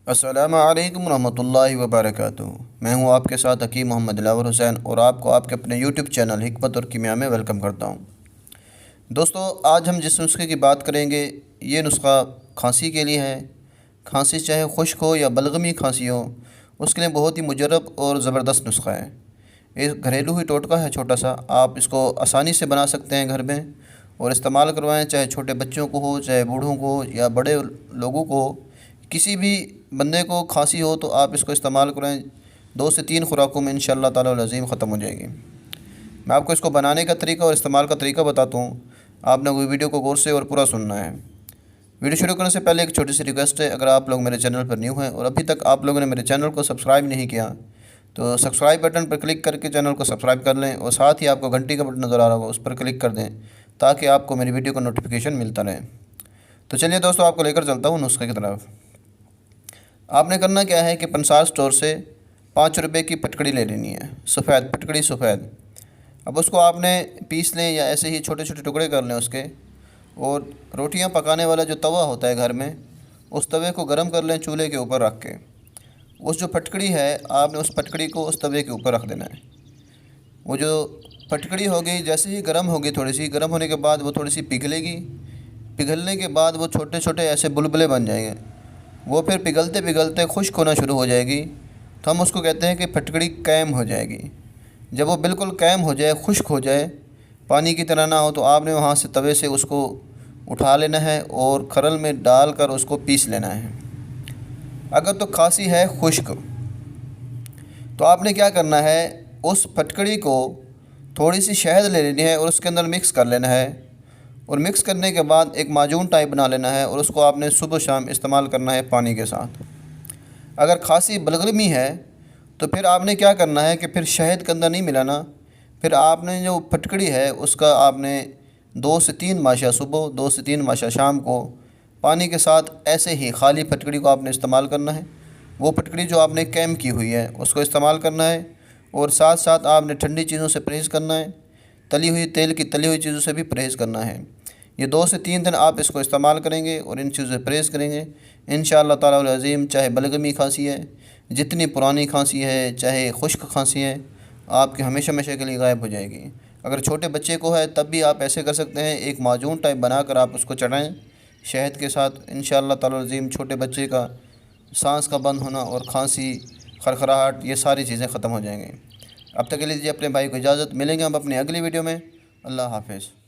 अस्सलामु अलैकुम रहमतुल्लाहि व बरकातुहू। मैं हूं आपके साथ हकीम मोहम्मद दिलावर हुसैन और आपको आपके अपने यूट्यूब चैनल हिकमत और कीमिया में वेलकम करता हूं। दोस्तों, आज हम जिस नुस्खे की बात करेंगे ये नुस्खा खांसी के लिए है। खांसी चाहे खुश्क हो या बलगमी खांसी हो, उसके लिए बहुत ही मुजरब और ज़बरदस्त नुस्खा है। एक घरेलू ही टोटका है छोटा सा, आप इसको आसानी से बना सकते हैं घर में और इस्तेमाल करवाएं, चाहे छोटे बच्चों को हो, चाहे बूढ़ों को या बड़े लोगों को। किसी भी बंदे को खांसी हो तो आप इसको इस्तेमाल करें, 2 से 3 खुराकों में इंशाअल्लाह ताला अल अज़ीम ख़त्म हो जाएगी। मैं आपको इसको बनाने का तरीका और इस्तेमाल का तरीका बताता हूँ। आपने कोई वीडियो को गौर से और पूरा सुनना है। वीडियो शुरू करने से पहले एक छोटी सी रिक्वेस्ट है, अगर आप लोग मेरे चैनल पर न्यू हैं और अभी तक आप लोगों ने मेरे चैनल को सब्सक्राइब नहीं किया तो सब्सक्राइब बटन पर क्लिक करके चैनल को सब्सक्राइब कर लें और साथ ही आपको घंटी का बटन नज़र आ रहा होगा, उस पर क्लिक कर दें ताकि आपको मेरी वीडियो का नोटिफिकेशन मिलता रहे। तो चलिए दोस्तों, आपको लेकर चलता हूँ नुस्खे की तरफ। आपने करना क्या है कि पंसार स्टोर से 5 रुपये की पटकड़ी ले लेनी है, सफ़ेद पटकड़ी सफ़ेद। अब उसको आपने पीस लें या ऐसे ही छोटे छोटे टुकड़े कर लें उसके, और रोटियां पकाने वाला जो तवा होता है घर में, उस तवे को गर्म कर लें चूल्हे के ऊपर रख के। उस जो पटकड़ी है आपने उस पटकड़ी को उस तवे के ऊपर रख देना है। वो जो पटकड़ी होगी जैसे ही गर्म होगी, थोड़ी सी गर्म होने के बाद वो थोड़ी सी पिघलेगी। पिघलने के बाद वो छोटे छोटे ऐसे बुलबुले बन जाएंगे। वो फिर पिघलते पिघलते खुश्क होना शुरू हो जाएगी, तो हम उसको कहते हैं कि फटकड़ी कैम हो जाएगी। जब वो बिल्कुल कैम हो जाए, खुश्क हो जाए, पानी की तरह ना हो, तो आपने वहाँ से तवे से उसको उठा लेना है और खरल में डालकर उसको पीस लेना है। अगर तो खांसी है खुश्क, तो आपने क्या करना है, उस फटकड़ी को थोड़ी सी शहद ले लेनी है और उसके अंदर मिक्स कर लेना है, और मिक्स करने के बाद एक माजून टाइप बना लेना है और उसको आपने सुबह शाम इस्तेमाल करना है पानी के साथ। अगर खांसी बलगमी है तो फिर आपने क्या करना है कि फिर शहद के अंदर नहीं मिलाना, फिर आपने जो फटकड़ी है उसका आपने 2 से 3 माशा सुबह, 2 से 3 माशा शाम को पानी के साथ ऐसे ही खाली फटकड़ी को आपने इस्तेमाल करना है। वो फटकड़ी जो आपने कैम की हुई है उसको इस्तेमाल करना है, और साथ साथ आपने ठंडी चीज़ों से परहेज़ करना है, तली हुई तेल की तली हुई चीज़ों से भी परहेज़ करना है। ये 2 से 3 दिन आप इसको इस्तेमाल करेंगे और इन चीज़ों से परहेज़ करेंगे, इंशाअल्लाह ताला अल अज़ीम। चाहे बलगमी खांसी है, जितनी पुरानी खांसी है, चाहे खुश्क खांसी है, आपकी हमेशा हमेशा के लिए गायब हो जाएगी। अगर छोटे बच्चे को है तब भी आप ऐसे कर सकते हैं, एक माजून टाइप बनाकर आप उसको चढ़ाएँ शहद के साथ। इंशाअल्लाह ताला अल अज़ीम छोटे बच्चे का सांस का बंद होना और खांसी, खरखराहट, ये सारी चीज़ें ख़त्म हो जाएंगी। अब तक के लिए दीजिए अपने भाई को इजाज़त। मिलेंगे हम अपनी अगली वीडियो में। अल्लाह हाफ़िज़।